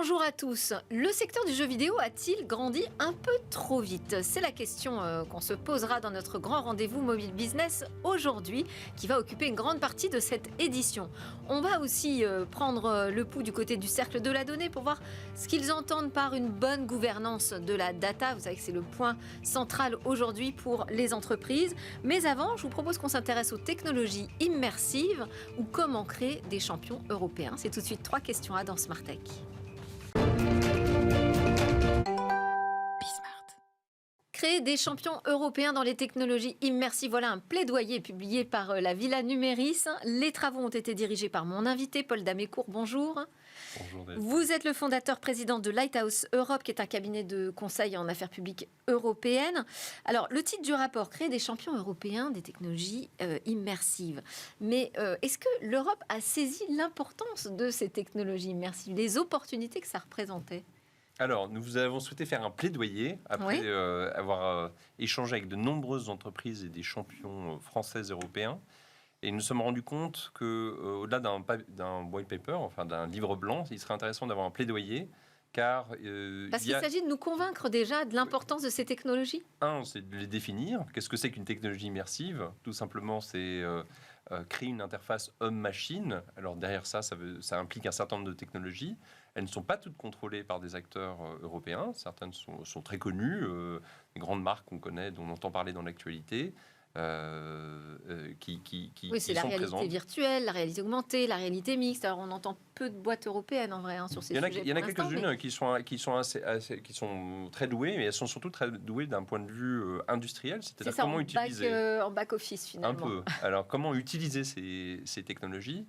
Bonjour à tous. Le secteur du jeu vidéo a-t-il grandi un peu trop vite? C'est la question qu'on se posera dans notre grand rendez-vous Mobile Business aujourd'hui, qui va occuper une grande partie de cette édition. On va aussi prendre le pouls du côté du cercle de la donnée pour voir ce qu'ils entendent par une bonne gouvernance de la data. Vous savez que c'est le point central aujourd'hui pour les entreprises. Mais avant, je vous propose qu'on s'intéresse aux technologies immersives ou comment créer des champions européens. C'est tout de suite 3 questions à dans Smart Tech. Créer des champions européens dans les technologies immersives, voilà un plaidoyer publié par la Villa Numéris. Les travaux ont été dirigés par mon invité, Paul Damécourt. Bonjour. Bonjour Dave. Vous êtes le fondateur président de Lighthouse Europe, qui est un cabinet de conseil en affaires publiques européennes. Alors, le titre du rapport, créer des champions européens des technologies immersives. Mais est-ce que l'Europe a saisi l'importance de ces technologies immersives, les opportunités que ça représentait ? Alors, nous avons souhaité faire un plaidoyer après avoir échangé avec de nombreuses entreprises et des champions français et européens. Et nous nous sommes rendus compte qu'au-delà d'un white paper, enfin d'un livre blanc, il serait intéressant d'avoir un plaidoyer. Parce qu'il s'agit de nous convaincre déjà de l'importance de ces technologies. C'est de les définir. Qu'est-ce que c'est qu'une technologie immersive ? Tout simplement, c'est créer une interface homme-machine. Alors derrière ça implique un certain nombre de technologies. Elles ne sont pas toutes contrôlées par des acteurs européens. Certaines sont très connues, des grandes marques qu'on connaît, dont on entend parler dans l'actualité. Oui, c'est qui la sont réalité présentes. virtuelle, la réalité augmentée, la réalité mixte. Alors, on entend peu de boîtes européennes en vrai sur ces sujets. Il y en a quelques-unes qui sont très douées, mais elles sont surtout très douées d'un point de vue industriel. C'est-à-dire comment utiliser en back-office finalement. un peu. Alors, comment utiliser ces technologies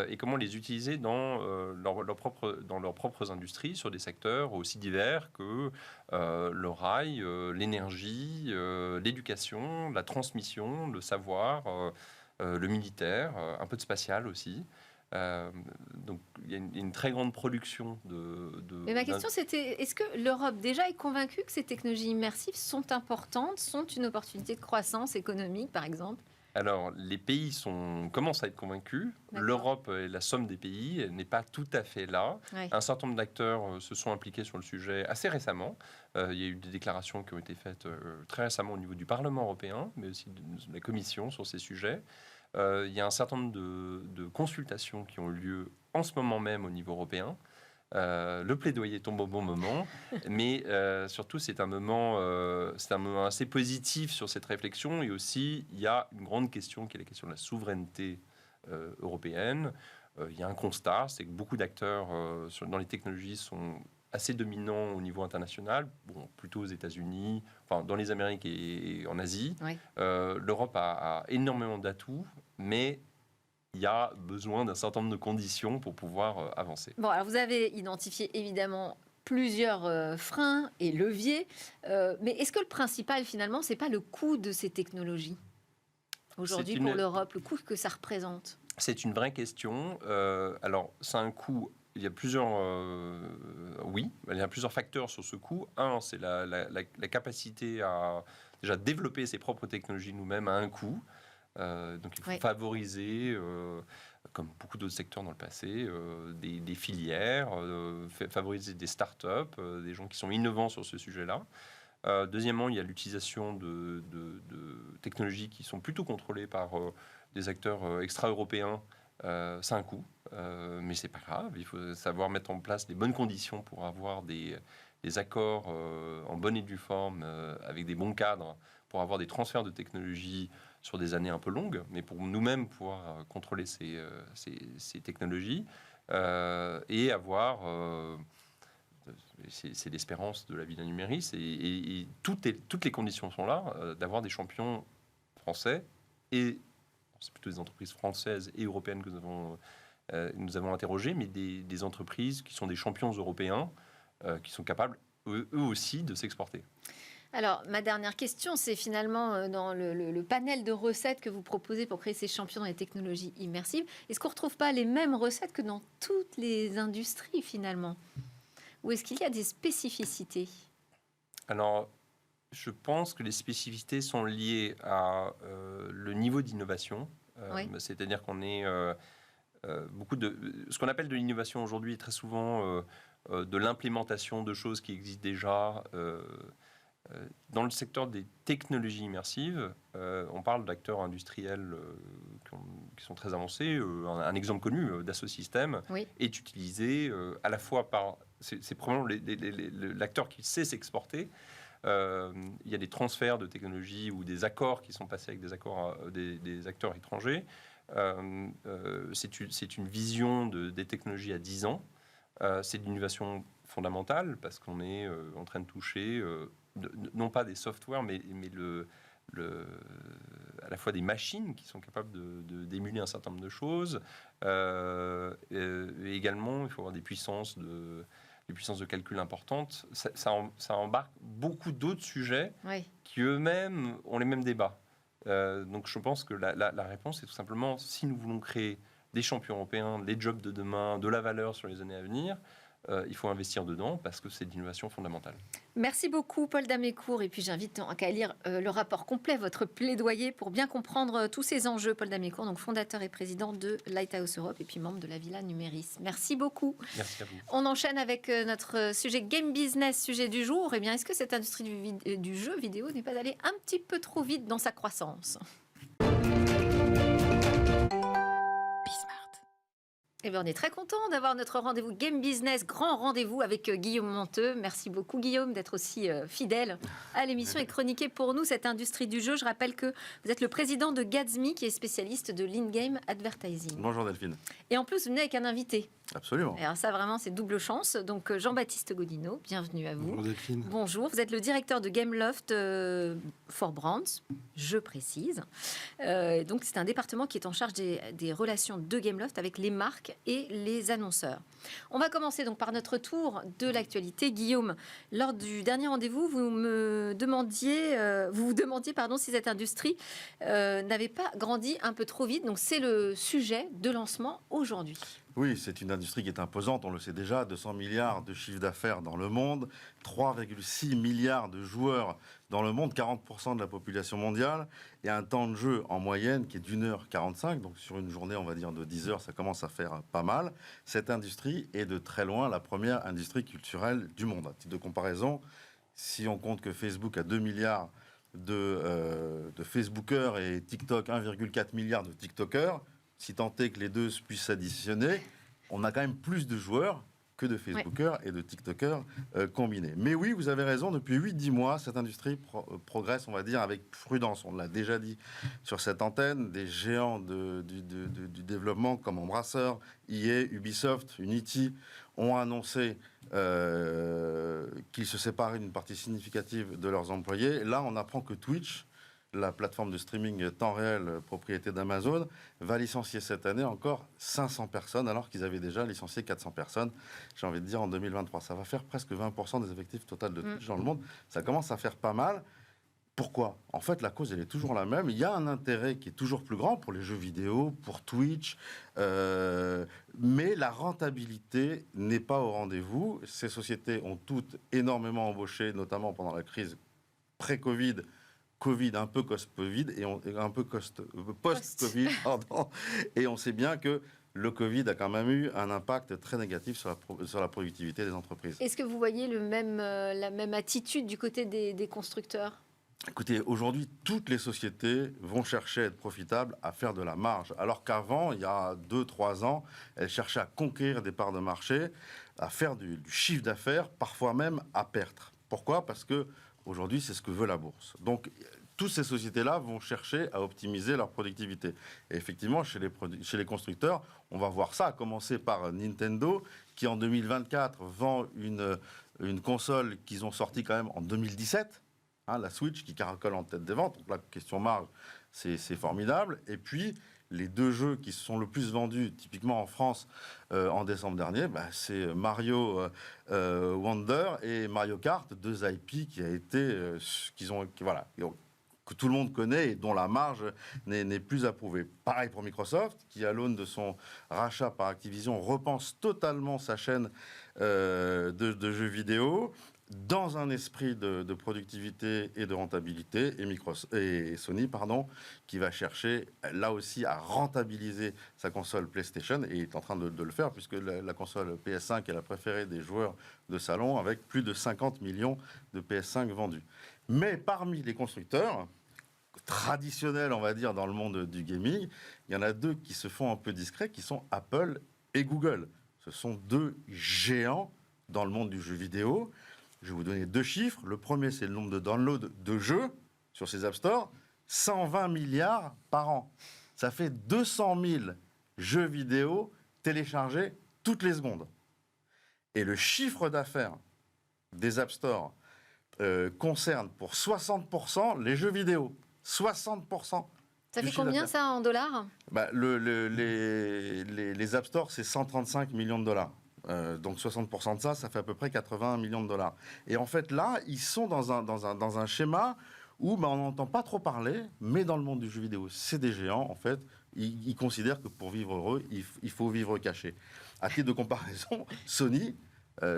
et comment les utiliser dans leurs propres industries, sur des secteurs aussi divers que le rail, l'énergie, l'éducation, la transmission, le savoir, le militaire, un peu de spatial aussi. Donc il y a une très grande production Mais ma question c'était, est-ce que l'Europe déjà est convaincue que ces technologies immersives sont importantes, sont une opportunité de croissance économique par exemple ? Alors, les pays commencent à être convaincus. D'accord. L'Europe est la somme des pays, elle n'est pas tout à fait là. Ouais. Un certain nombre d'acteurs se sont impliqués sur le sujet assez récemment. Il y a eu des déclarations qui ont été faites très récemment au niveau du Parlement européen, mais aussi de la Commission sur ces sujets. Il y a un certain nombre de consultations qui ont eu lieu en ce moment même au niveau européen. Le plaidoyer tombe au bon moment, mais surtout c'est un moment assez positif sur cette réflexion. Et aussi, il y a une grande question qui est la question de la souveraineté européenne. Il y a un constat, c'est que beaucoup d'acteurs dans les technologies sont assez dominants au niveau international, plutôt aux États-Unis, enfin dans les Amériques et en Asie. Oui. L'Europe a énormément d'atouts, mais il y a besoin d'un certain nombre de conditions pour pouvoir avancer. Bon, alors vous avez identifié évidemment plusieurs freins et leviers, mais est-ce que le principal finalement, c'est pas le coût de ces technologies aujourd'hui pour l'Europe, le coût que ça représente ? C'est une vraie question. Alors, c'est un coût. Il y a plusieurs facteurs sur ce coût. Un, c'est la capacité à déjà développer ses propres technologies nous-mêmes à un coût. Donc il faut favoriser, comme beaucoup d'autres secteurs dans le passé, des filières, favoriser des startups, des gens qui sont innovants sur ce sujet-là. Deuxièmement, il y a l'utilisation de technologies qui sont plutôt contrôlées par des acteurs extra-européens. C'est un coût, mais c'est pas grave. Il faut savoir mettre en place les bonnes conditions pour avoir des accords en bonne et due forme, avec des bons cadres, pour avoir des transferts de technologies sur des années un peu longues, mais pour nous-mêmes pouvoir contrôler ces technologies et avoir... c'est l'espérance de la Villa Numéris, et toutes les conditions sont là, d'avoir des champions français, et c'est plutôt des entreprises françaises et européennes que nous avons interrogées, mais des entreprises qui sont des champions européens, qui sont capables, eux aussi, de s'exporter. Alors, ma dernière question, c'est finalement dans le panel de recettes que vous proposez pour créer ces champions dans les technologies immersives, est-ce qu'on ne retrouve pas les mêmes recettes que dans toutes les industries finalement ? Ou est-ce qu'il y a des spécificités ? Alors, je pense que les spécificités sont liées à le niveau d'innovation. C'est-à-dire qu'on est... ce qu'on appelle de l'innovation aujourd'hui est très souvent de l'implémentation de choses qui existent déjà. Dans le secteur des technologies immersives, on parle d'acteurs industriels qui sont très avancés. Un exemple connu, Dassault Systèmes, est utilisé à la fois par... C'est probablement l'acteur qui sait s'exporter. Il y a des transferts de technologies ou des accords qui sont passés avec des acteurs étrangers. C'est une vision des technologies à 10 ans. C'est de l'innovation fondamentale parce qu'on est en train de toucher... non pas des softwares, mais à la fois des machines qui sont capables d'émuler un certain nombre de choses. Et également, il faut avoir des puissances de calcul importantes. Ça embarque beaucoup d'autres sujets qui eux-mêmes ont les mêmes débats. Donc je pense que la réponse est tout simplement, si nous voulons créer des champions européens, les jobs de demain, de la valeur sur les années à venir, il faut investir dedans parce que c'est de l'innovation fondamentale. Merci beaucoup Paul Damécourt, et puis j'invite à lire le rapport complet, votre plaidoyer pour bien comprendre tous ces enjeux. Paul Damécourt, donc fondateur et président de Lighthouse Europe et puis membre de la Villa Numéris. Merci beaucoup. Merci à vous. On enchaîne avec notre sujet Game Business, sujet du jour. Eh bien, est-ce que cette industrie du jeu vidéo n'est pas allée un petit peu trop vite dans sa croissance ? Eh bien, on est très content d'avoir notre rendez-vous Game Business, grand rendez-vous avec Guillaume Monteux. Merci beaucoup Guillaume d'être aussi fidèle à l'émission et chroniquer pour nous cette industrie du jeu. Je rappelle que vous êtes le président de Gatsby, qui est spécialiste de l'in-game advertising. Bonjour Delphine. Et en plus, vous venez avec un invité. Absolument. Alors ça, vraiment, c'est double chance. Donc Jean-Baptiste Gaudino, bienvenue à vous. Bonjour Delphine. Bonjour, vous êtes le directeur de Gameloft for Brands, je précise. Donc c'est un département qui est en charge des relations de Gameloft avec les marques et les annonceurs. On va commencer donc par notre tour de l'actualité. Guillaume, lors du dernier rendez-vous, vous vous demandiez si cette industrie n'avait pas grandi un peu trop vite. Donc c'est le sujet de lancement aujourd'hui. Oui, c'est une industrie qui est imposante, on le sait déjà, 200 milliards de chiffre d'affaires dans le monde, 3,6 milliards de joueurs dans le monde, 40% de la population mondiale, et un temps de jeu en moyenne qui est d'1h45, donc sur une journée, on va dire, de 10 heures, ça commence à faire pas mal. Cette industrie est de très loin la première industrie culturelle du monde. À titre de comparaison, si on compte que Facebook a 2 milliards de Facebookers et TikTok 1,4 milliard de TikTokers, si tant est que les deux puissent s'additionner, on a quand même plus de joueurs que de Facebookers et de TikTokers combinés. Mais oui, vous avez raison, depuis 8-10 mois, cette industrie progresse, on va dire, avec prudence. On l'a déjà dit sur cette antenne, des géants du développement comme Embracer, EA, Ubisoft, Unity ont annoncé qu'ils se séparaient d'une partie significative de leurs employés. Là, on apprend que Twitch, la plateforme de streaming temps réel propriété d'Amazon, va licencier cette année encore 500 personnes, alors qu'ils avaient déjà licencié 400 personnes, j'ai envie de dire, en 2023. Ça va faire presque 20% des effectifs total de Twitch dans le monde. Ça commence à faire pas mal. Pourquoi ? En fait, la cause, elle est toujours la même. Il y a un intérêt qui est toujours plus grand pour les jeux vidéo, pour Twitch, mais la rentabilité n'est pas au rendez-vous. Ces sociétés ont toutes énormément embauché, notamment pendant la crise pré-Covid, Covid, un peu post-Covid, et un peu post-Covid, pardon. Et on sait bien que le Covid a quand même eu un impact très négatif sur la productivité des entreprises. Est-ce que vous voyez la même attitude du côté des constructeurs ? Écoutez, aujourd'hui, toutes les sociétés vont chercher à être profitables, à faire de la marge. Alors qu'avant, il y a 2-3 ans, elles cherchaient à conquérir des parts de marché, à faire du chiffre d'affaires, parfois même à perdre. Pourquoi ? Parce que aujourd'hui, c'est ce que veut la bourse. Donc, toutes ces sociétés-là vont chercher à optimiser leur productivité. Et effectivement, chez les constructeurs, on va voir ça, à commencer par Nintendo, qui en 2024 vend une console qu'ils ont sortie quand même en 2017, la Switch, qui caracole en tête des ventes. Donc la question marge, c'est formidable. Et puis, les deux jeux qui sont le plus vendus, typiquement en France, en décembre dernier, c'est Mario Wonder et Mario Kart, deux IP que tout le monde connaît et dont la marge n'est plus approuvée. Pareil pour Microsoft, qui, à l'aune de son rachat par Activision, repense totalement sa chaîne de jeux vidéo. dans un esprit de productivité et de rentabilité, et Sony, qui va chercher là aussi à rentabiliser sa console PlayStation, et est en train de le faire, puisque la console PS5 est la préférée des joueurs de salon, avec plus de 50 millions de PS5 vendus. Mais parmi les constructeurs traditionnels, on va dire, dans le monde du gaming, il y en a deux qui se font un peu discrets, qui sont Apple et Google. Ce sont deux géants dans le monde du jeu vidéo. Je vais vous donner deux chiffres. Le premier, c'est le nombre de downloads de jeux sur ces App Store. 120 milliards par an. Ça fait 200 000 jeux vidéo téléchargés toutes les secondes. Et le chiffre d'affaires des App Store concerne pour 60% les jeux vidéo. 60%. Ça fait combien ça en dollars ? Les App Store, c'est 135 millions de dollars. Donc 60% de ça fait à peu près 81 millions de dollars. Et en fait, là, ils sont dans un schéma où on n'entend pas trop parler, mais dans le monde du jeu vidéo, c'est des géants, en fait. Ils considèrent que pour vivre heureux, il faut vivre caché. À titre de comparaison, Sony,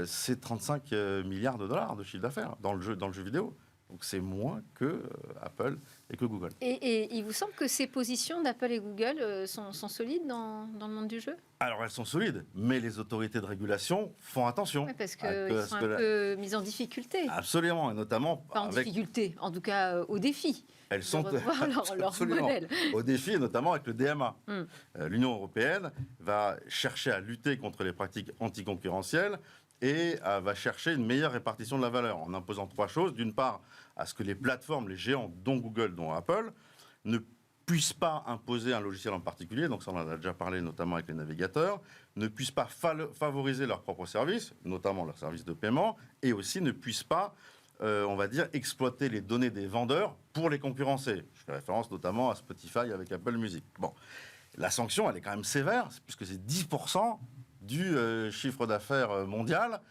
c'est 35 milliards de dollars de chiffre d'affaires dans le jeu vidéo. Donc c'est moins que Apple et que Google. Et il vous semble que ces positions d'Apple et Google sont solides dans le monde du jeu ? Alors elles sont solides, mais les autorités de régulation font attention. Oui, parce qu'ils sont un peu mis en difficulté. Absolument, et notamment... Pas en difficulté, en tout cas au défi. Elles sont leur modèle. Au défi, et notamment avec le DMA. L'Union européenne va chercher à lutter contre les pratiques anticoncurrentielles et va chercher une meilleure répartition de la valeur en imposant trois choses. D'une part, à ce que les plateformes, les géants, dont Google, dont Apple, ne puissent pas imposer un logiciel en particulier, donc ça on en a déjà parlé notamment avec les navigateurs, ne puissent pas favoriser leurs propres services, notamment leurs services de paiement, et aussi ne puissent pas, on va dire, exploiter les données des vendeurs pour les concurrencer. Je fais référence notamment à Spotify avec Apple Music. Bon, la sanction, elle est quand même sévère, puisque c'est 10% du chiffre d'affaires mondial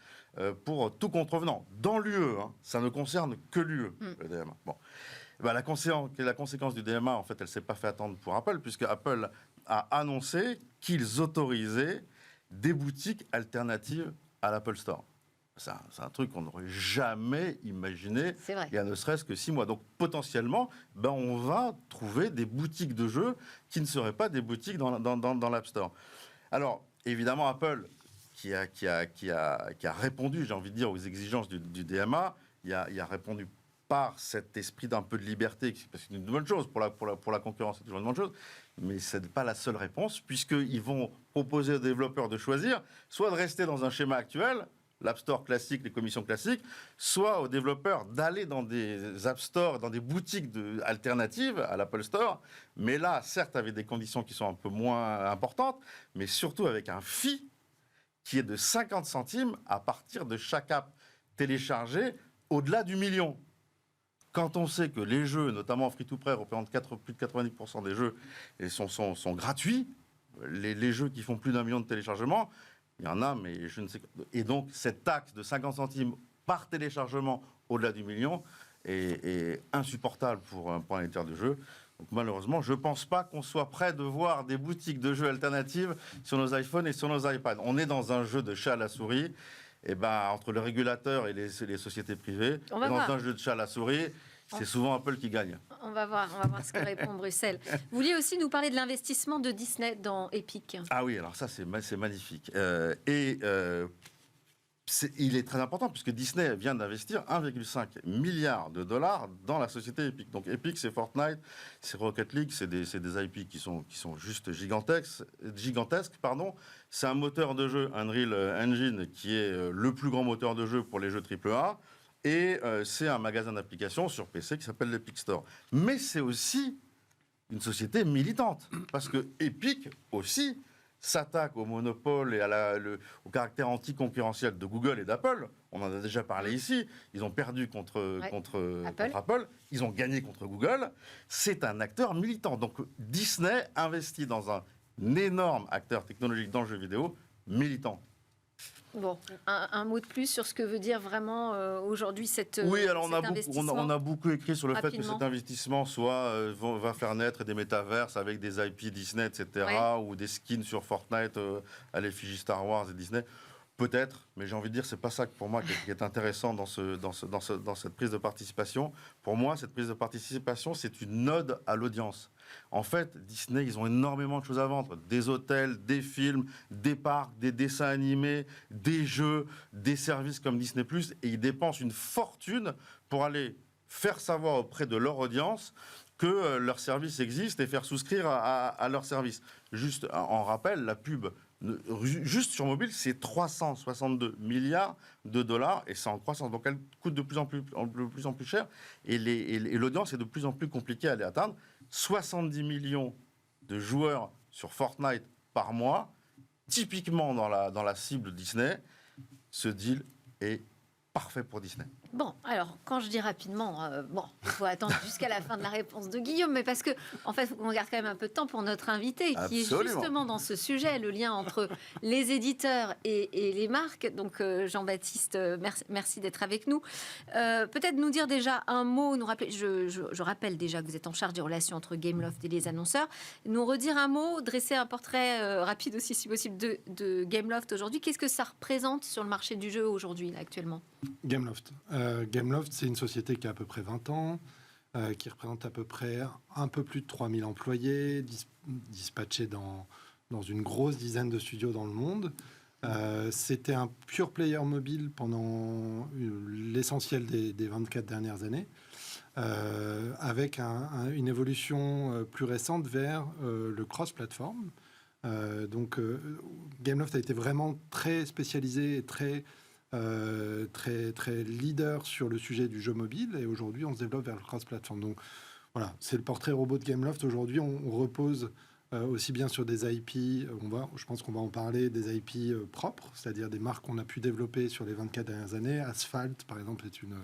pour tout contrevenant. Dans l'UE, ça ne concerne que l'UE, le DMA. Bon. La conséquence du DMA, en fait, elle ne s'est pas fait attendre pour Apple, puisque Apple a annoncé qu'ils autorisaient des boutiques alternatives à l'Apple Store. C'est un truc qu'on n'aurait jamais imaginé il y a ne serait-ce que 6 mois. Donc potentiellement, on va trouver des boutiques de jeux qui ne seraient pas des boutiques dans l'App Store. Alors, évidemment, Apple, qui a répondu, j'ai envie de dire, aux exigences du DMA, il a répondu par cet esprit d'un peu de liberté, parce que c'est une bonne chose, pour la concurrence, c'est toujours une bonne chose, mais ce n'est pas la seule réponse, puisqu'ils vont proposer aux développeurs de choisir, soit de rester dans un schéma actuel, l'App Store classique, les commissions classiques, soit aux développeurs d'aller dans des App Store, dans des boutiques alternatives à l'Apple Store, mais là, certes, avec des conditions qui sont un peu moins importantes, mais surtout avec un fee qui est de 50 centimes à partir de chaque app téléchargée au-delà du million. Quand on sait que les jeux, notamment free-to-play, représentent plus de 90% des jeux et sont gratuits, les jeux qui font plus d'1 million de téléchargements, il y en a, mais je ne sais pas. Et donc, cette taxe de 50 centimes par téléchargement au-delà du million est insupportable pour un éditeur de jeux. Donc, malheureusement, je ne pense pas qu'on soit prêt de voir des boutiques de jeux alternatives sur nos iPhones et sur nos iPads. On est dans un jeu de chat à la souris. Et entre le régulateur et les sociétés privées, dans un jeu de chat à la souris, c'est souvent Apple qui gagne. On va voir ce que répond Bruxelles. Vous vouliez aussi nous parler de l'investissement de Disney dans Epic. Ah oui, alors ça, c'est magnifique. Il est très important, puisque Disney vient d'investir 1,5 milliard de dollars dans la société Epic. Donc Epic, c'est Fortnite, c'est Rocket League, c'est des IP qui sont juste gigantesques. C'est un moteur de jeu, Unreal Engine, qui est le plus grand moteur de jeu pour les jeux AAA. Et c'est un magasin d'applications sur PC qui s'appelle l'Epic Store. Mais c'est aussi une société militante, parce que Epic aussi s'attaque au monopole et au caractère anticoncurrentiel de Google et d'Apple. On en a déjà parlé ici. Ils ont perdu contre Apple. Ils ont gagné contre Google. C'est un acteur militant. Donc Disney investit dans un énorme acteur technologique dans le jeu vidéo militant. Bon, un mot de plus sur ce que veut dire vraiment aujourd'hui cet investissement. Oui, alors on a beaucoup écrit sur le fait que cet investissement va faire naître des métaverses avec des IP Disney, etc., ou des skins sur Fortnite à l'effigie Star Wars et Disney. Peut-être, mais j'ai envie de dire, c'est pas ça pour moi qui est intéressant dans cette prise de participation. Pour moi, cette prise de participation, c'est une ode à l'audience. En fait, Disney, ils ont énormément de choses à vendre. Des hôtels, des films, des parcs, des dessins animés, des jeux, des services comme Disney+. Et ils dépensent une fortune pour aller faire savoir auprès de leur audience que leur service existe et faire souscrire à leur service. Juste en rappel, la pub, juste sur mobile, c'est 362 milliards de dollars et c'est en croissance. Donc elle coûte de plus en plus cher et l'audience est de plus en plus compliquée à aller atteindre. 70 millions de joueurs sur Fortnite par mois, typiquement dans la cible Disney. Ce deal est parfait pour Disney. Bon, alors, quand je dis rapidement, il faut attendre jusqu'à la fin de la réponse de Guillaume, mais parce que, en fait, on garde quand même un peu de temps pour notre invité, qui est justement dans ce sujet, le lien entre les éditeurs et les marques. Donc, Jean-Baptiste, merci d'être avec nous. Peut-être nous dire déjà un mot, nous rappeler, je rappelle déjà que vous êtes en charge des relations entre Gameloft et les annonceurs, nous redire un mot, dresser un portrait rapide aussi, si possible, de Gameloft aujourd'hui. Qu'est-ce que ça représente sur le marché du jeu aujourd'hui, là, actuellement ? Gameloft. Gameloft, c'est une société qui a à peu près 20 ans, qui représente à peu près un peu plus de 3000 employés, dispatchés dans une grosse dizaine de studios dans le monde. C'était un pure player mobile pendant l'essentiel des 24 dernières années, avec une évolution plus récente vers le cross-platform. Donc, Gameloft a été vraiment très spécialisé et très leader sur le sujet du jeu mobile, et aujourd'hui on se développe vers le cross-platform. Donc voilà, c'est le portrait robot de Gameloft. Aujourd'hui on repose aussi bien sur des IP, je pense qu'on va en parler, des IP propres, c'est-à-dire des marques qu'on a pu développer sur les 24 dernières années. Asphalt par exemple est une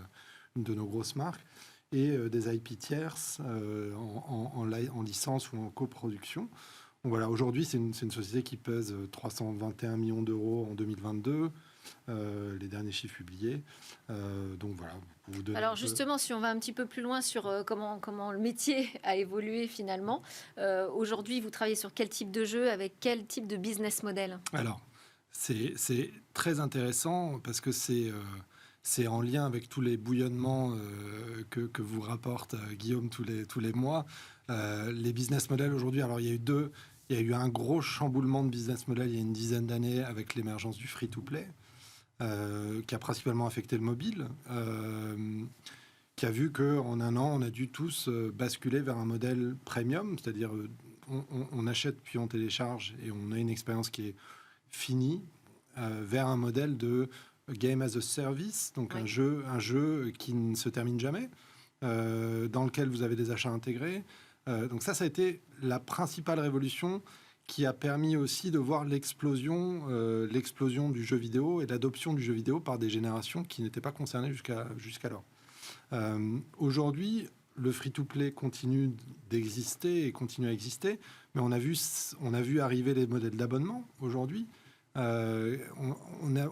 de nos grosses marques, et des IP tierces en licence ou en coproduction. Donc voilà, aujourd'hui c'est une société qui pèse 321 millions d'euros en 2022. Les derniers chiffres publiés. Donc voilà. Alors justement, si on va un petit peu plus loin sur comment le métier a évolué finalement, aujourd'hui vous travaillez sur quel type de jeu, avec quel type de business model ? Alors, c'est très intéressant parce que c'est en lien avec tous les bouillonnements que vous rapporte Guillaume tous les mois. Les business models aujourd'hui, alors il y a eu un gros chamboulement de business model il y a une dizaine d'années avec l'émergence du free-to-play. Qui a principalement affecté le mobile, qui a vu qu'en un an, on a dû tous basculer vers un modèle premium, c'est-à-dire on achète puis on télécharge et on a une expérience qui est finie, vers un modèle de game as a service, donc un jeu qui ne se termine jamais, dans lequel vous avez des achats intégrés. Donc ça a été la principale révolution qui a permis aussi de voir l'explosion du jeu vidéo et l'adoption du jeu vidéo par des générations qui n'étaient pas concernées jusqu'alors. Aujourd'hui, le free-to-play continue d'exister et continue à exister, mais on a vu arriver les modèles d'abonnement aujourd'hui. On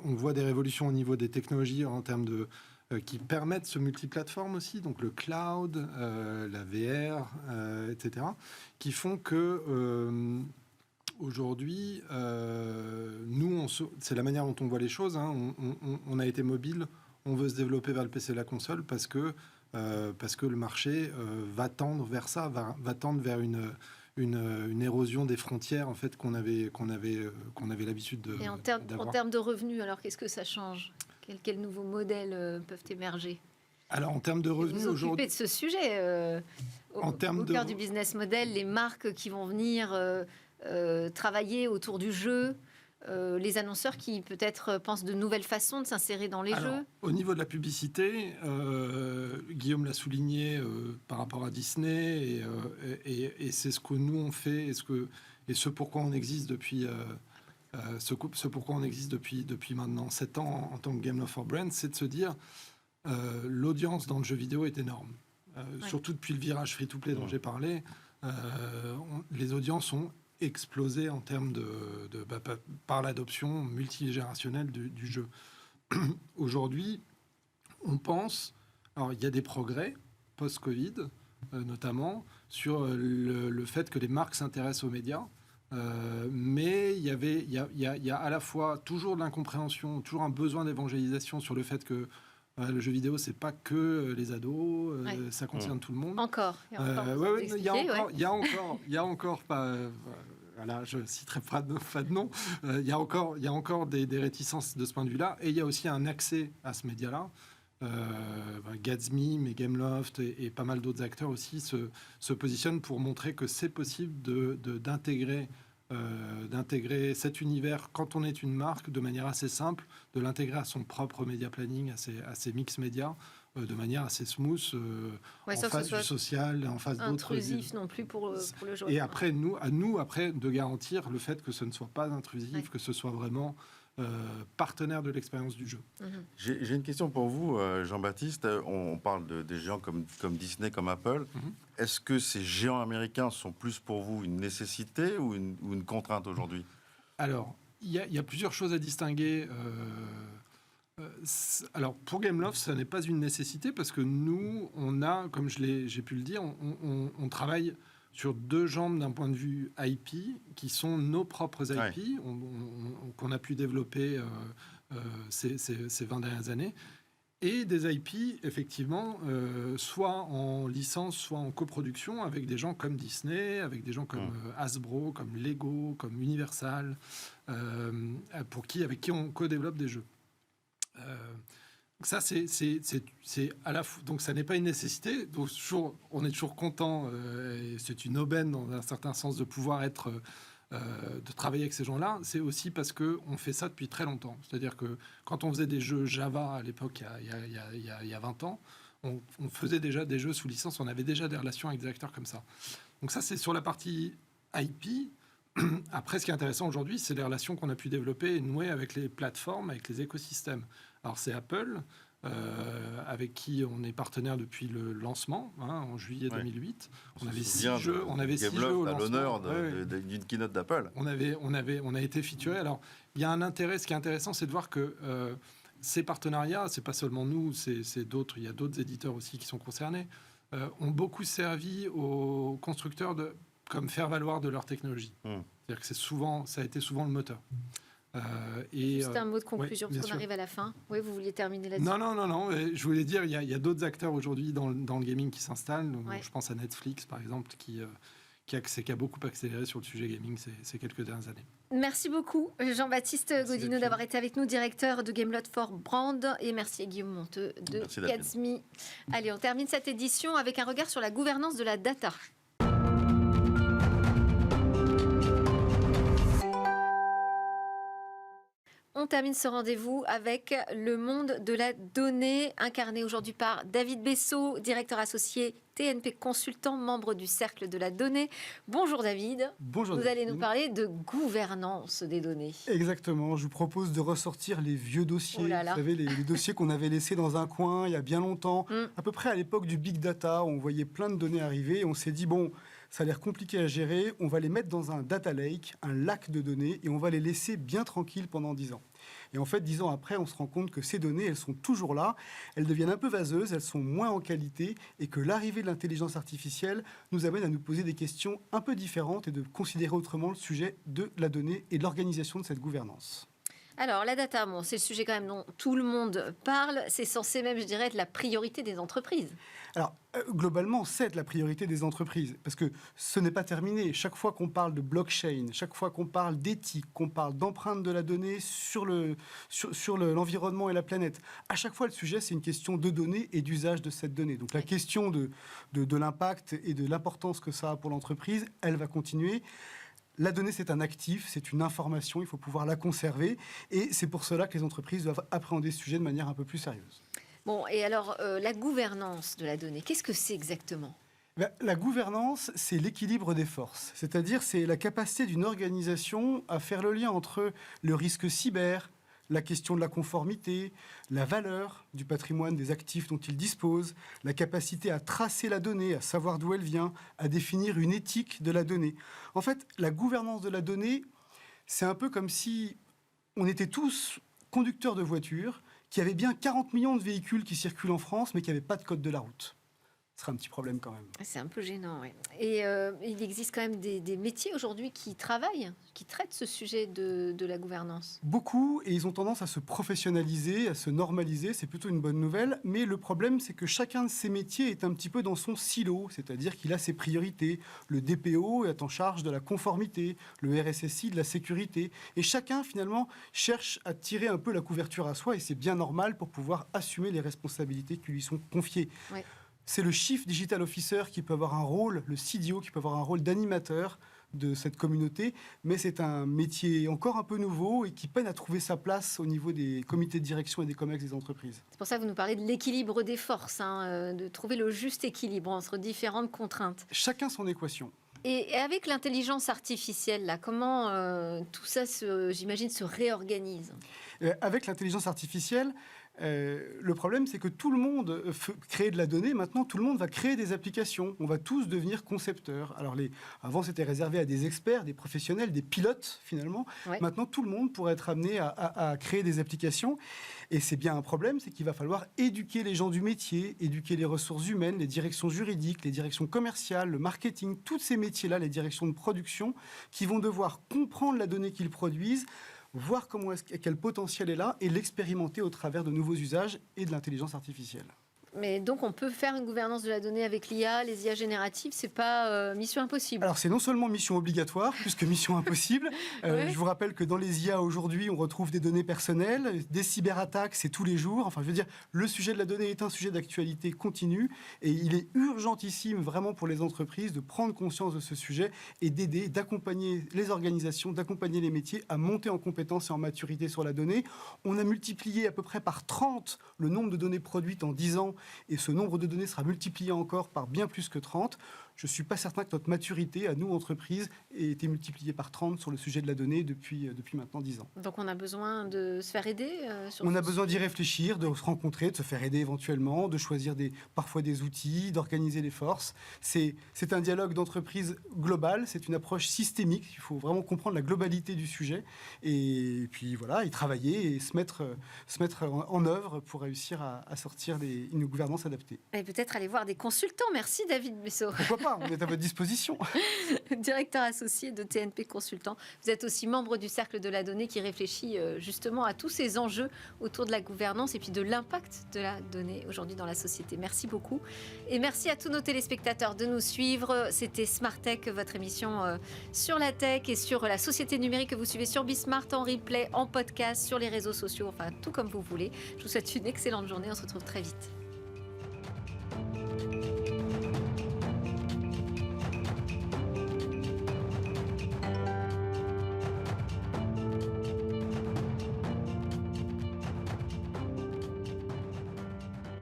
voit des révolutions au niveau des technologies en termes qui permettent ce multiplateforme aussi, donc le cloud, la VR, etc., qui font que aujourd'hui, c'est la manière dont on voit les choses. On a été mobile, on veut se développer vers le PC et la console parce que le marché va tendre vers ça, va tendre vers une érosion des frontières en fait qu'on avait l'habitude de. Et en termes de revenus, alors qu'est-ce que ça change ? Quels nouveaux modèles peuvent émerger ? Alors en termes de revenus aujourd'hui, vous occupez de ce sujet au cœur du business model, les marques qui vont venir travailler autour du jeu, les annonceurs qui peut-être pensent de nouvelles façons de s'insérer dans les jeux. Au niveau de la publicité, Guillaume l'a souligné par rapport à Disney, et c'est ce que nous on fait, et ce pourquoi on existe depuis depuis maintenant 7 ans en tant que Gameloft for Brands, c'est de se dire l'audience dans le jeu vidéo est énorme. Surtout depuis le virage free-to-play dont j'ai parlé, les audiences ont explosé en termes par l'adoption multigénérationnelle du jeu. Aujourd'hui, on pense, alors il y a des progrès post-Covid, notamment sur le fait que les marques s'intéressent aux médias. Mais il y a à la fois toujours de l'incompréhension, toujours un besoin d'évangélisation sur le fait que le jeu vidéo, c'est pas que les ados, ça concerne tout le monde. Encore. Il y a encore pas. Voilà, je citerai pas de nom. Il y a encore des réticences de ce point de vue-là, et il y a aussi un accès à ce média-là. Gatsby, mais Gameloft et pas mal d'autres acteurs aussi se positionnent pour montrer que c'est possible d'intégrer cet univers quand on est une marque de manière assez simple, de l'intégrer à son propre média planning, à ses mix médias, de manière assez smooth, en face du social, en face d'autres. Intrusif non plus pour le joueur. Et après, à nous après de garantir le fait que ce ne soit pas intrusif, que ce soit vraiment partenaire de l'expérience du jeu. J'ai une question pour vous, Jean-Baptiste. On parle des géants comme Disney, comme Apple. Est-ce que ces géants américains sont plus pour vous une nécessité ou une contrainte aujourd'hui? Alors, il y a plusieurs choses à distinguer. Alors, pour Gameloft, ça n'est pas une nécessité parce que nous, on a, comme j'ai pu le dire, on travaille sur deux jambes d'un point de vue IP, qui sont nos propres IP, qu'on a pu développer ces 20 dernières années, et des IP, effectivement, soit en licence, soit en coproduction, avec des gens comme Disney, avec des gens comme Hasbro, comme Lego, comme Universal, avec qui on co-développe des jeux. Ça, c'est à la fois. Donc, ça n'est pas une nécessité. Donc, on est toujours content, et c'est une aubaine dans un certain sens de pouvoir de travailler avec ces gens-là. C'est aussi parce qu'on fait ça depuis très longtemps. C'est-à-dire que quand on faisait des jeux Java à l'époque, il y a 20 ans, on faisait déjà des jeux sous licence. On avait déjà des relations avec des acteurs comme ça. Donc, ça, c'est sur la partie IP. Après, ce qui est intéressant aujourd'hui, c'est les relations qu'on a pu développer et nouer avec les plateformes, avec les écosystèmes. Alors, c'est Apple, avec qui on est partenaire depuis le lancement, en juillet 2008. On avait 6 jeux. On avait 6 jeux au lancement. À l'honneur d'une keynote d'Apple. On a été featuré. Alors, il y a un intérêt. Ce qui est intéressant, c'est de voir que ces partenariats, c'est pas seulement nous, c'est d'autres. Il y a d'autres éditeurs aussi qui sont concernés. Ont beaucoup servi aux constructeurs comme faire valoir de leur technologie. C'est-à-dire que ça a été souvent le moteur. Juste un mot de conclusion, parce qu'on arrive à la fin. Oui, vous vouliez terminer là-dessus? Non. Je voulais dire, il y a d'autres acteurs aujourd'hui dans le gaming qui s'installent. Je pense à Netflix, par exemple, qui a beaucoup accéléré sur le sujet gaming ces quelques dernières années. Merci beaucoup, Jean-Baptiste Gaudinot, d'avoir été avec nous, directeur de Gameloft for Brand. Et merci à Guillaume Monteux de Gatsby. Allez, on termine cette édition avec un regard sur la gouvernance de la data. On termine ce rendez-vous avec le monde de la donnée, incarné aujourd'hui par David Bessot, directeur associé TNP Consultant, membre du Cercle de la Donnée. Bonjour David. Bonjour. Vous allez nous parler de gouvernance des données. Exactement. Je vous propose de ressortir les vieux dossiers. Vous savez, les dossiers qu'on avait laissés dans un coin il y a bien longtemps. À peu près à l'époque du big data, on voyait plein de données arriver et on s'est dit, bon, ça a l'air compliqué à gérer. On va les mettre dans un data lake, un lac de données, et on va les laisser bien tranquilles pendant 10 ans. Et en fait, 10 ans après, on se rend compte que ces données, elles sont toujours là, elles deviennent un peu vaseuses, elles sont moins en qualité, et que l'arrivée de l'intelligence artificielle nous amène à nous poser des questions un peu différentes et de considérer autrement le sujet de la donnée et de l'organisation de cette gouvernance. Alors, la data, c'est le sujet quand même dont tout le monde parle. C'est censé même, je dirais, être la priorité des entreprises. Alors, globalement, c'est la priorité des entreprises, parce que ce n'est pas terminé. Chaque fois qu'on parle de blockchain, chaque fois qu'on parle d'éthique, qu'on parle d'empreinte de la donnée sur l'environnement et la planète, à chaque fois, le sujet, c'est une question de données et d'usage de cette donnée. Donc, la question de l'impact et de l'importance que ça a pour l'entreprise, elle va continuer. La donnée, c'est un actif, c'est une information, il faut pouvoir la conserver. Et c'est pour cela que les entreprises doivent appréhender ce sujet de manière un peu plus sérieuse. Bon, et alors, la gouvernance de la donnée, qu'est-ce que c'est exactement ? La gouvernance, c'est l'équilibre des forces. C'est-à-dire, c'est la capacité d'une organisation à faire le lien entre le risque cyber, la question de la conformité, la valeur du patrimoine des actifs dont il dispose, la capacité à tracer la donnée, à savoir d'où elle vient, à définir une éthique de la donnée. En fait, la gouvernance de la donnée, c'est un peu comme si on était tous conducteurs de voitures, qui avaient bien 40 millions de véhicules qui circulent en France, mais qui n'avaient pas de code de la route. sera un petit problème quand même. C'est un peu gênant, oui. Et il existe quand même des métiers aujourd'hui qui travaillent, qui traitent ce sujet de la gouvernance. Beaucoup, et ils ont tendance à se professionnaliser, à se normaliser, c'est plutôt une bonne nouvelle, mais le problème c'est que chacun de ces métiers est un petit peu dans son silo, c'est-à-dire qu'il a ses priorités. Le DPO est en charge de la conformité, le RSSI de la sécurité, et chacun finalement cherche à tirer un peu la couverture à soi, et c'est bien normal pour pouvoir assumer les responsabilités qui lui sont confiées. Ouais. C'est le Chief Digital Officer qui peut avoir un rôle, le CDO qui peut avoir un rôle d'animateur de cette communauté, mais c'est un métier encore un peu nouveau et qui peine à trouver sa place au niveau des comités de direction et des COMEX des entreprises. C'est pour ça que vous nous parlez de l'équilibre des forces, de trouver le juste équilibre entre différentes contraintes. Chacun son équation. Et avec l'intelligence artificielle, là, comment tout ça, j'imagine, se réorganise ? Avec l'intelligence artificielle, le problème, c'est que tout le monde crée de la donnée. Maintenant, tout le monde va créer des applications. On va tous devenir concepteurs. Alors, avant, c'était réservé à des experts, des professionnels, des pilotes, finalement. Ouais. Maintenant, tout le monde pourrait être amené à créer des applications. Et c'est bien un problème, c'est qu'il va falloir éduquer les gens du métier, éduquer les ressources humaines, les directions juridiques, les directions commerciales, le marketing, tous ces métiers-là, les directions de production, qui vont devoir comprendre la donnée qu'ils produisent, voir quel potentiel est là et l'expérimenter au travers de nouveaux usages et de l'intelligence artificielle. Mais donc on peut faire une gouvernance de la donnée avec l'IA, les IA génératives, c'est pas mission impossible. Alors c'est non seulement mission obligatoire, plus que mission impossible. Ouais. Je vous rappelle que dans les IA aujourd'hui, on retrouve des données personnelles, des cyberattaques, c'est tous les jours. Enfin, je veux dire, le sujet de la donnée est un sujet d'actualité continue et il est urgentissime vraiment pour les entreprises de prendre conscience de ce sujet et d'aider, d'accompagner les organisations, d'accompagner les métiers à monter en compétences et en maturité sur la donnée. On a multiplié à peu près par 30 le nombre de données produites en 10 ans. Et ce nombre de données sera multiplié encore par bien plus que 30. Je ne suis pas certain que notre maturité, à nous, entreprises, ait été multipliée par 30 sur le sujet de la donnée depuis maintenant 10 ans. Donc on a besoin de se faire aider On a besoin d'y réfléchir, de se rencontrer, de se faire aider éventuellement, de choisir parfois des outils, d'organiser les forces. C'est un dialogue d'entreprise global, c'est une approche systémique. Il faut vraiment comprendre la globalité du sujet et puis voilà, y travailler et se mettre en œuvre pour réussir à sortir une gouvernance adaptée. Et peut-être aller voir des consultants. Merci David Bessot. Pourquoi pas, on est à votre disposition. Directeur associé de TNP Consultant. Vous êtes aussi membre du Cercle de la Donnée qui réfléchit justement à tous ces enjeux autour de la gouvernance et puis de l'impact de la donnée aujourd'hui dans la société. Merci beaucoup. Et merci à tous nos téléspectateurs de nous suivre. C'était Smart Tech, votre émission sur la tech et sur la société numérique que vous suivez sur Bismart, en replay, en podcast, sur les réseaux sociaux, enfin tout comme vous voulez. Je vous souhaite une excellente journée. On se retrouve très vite.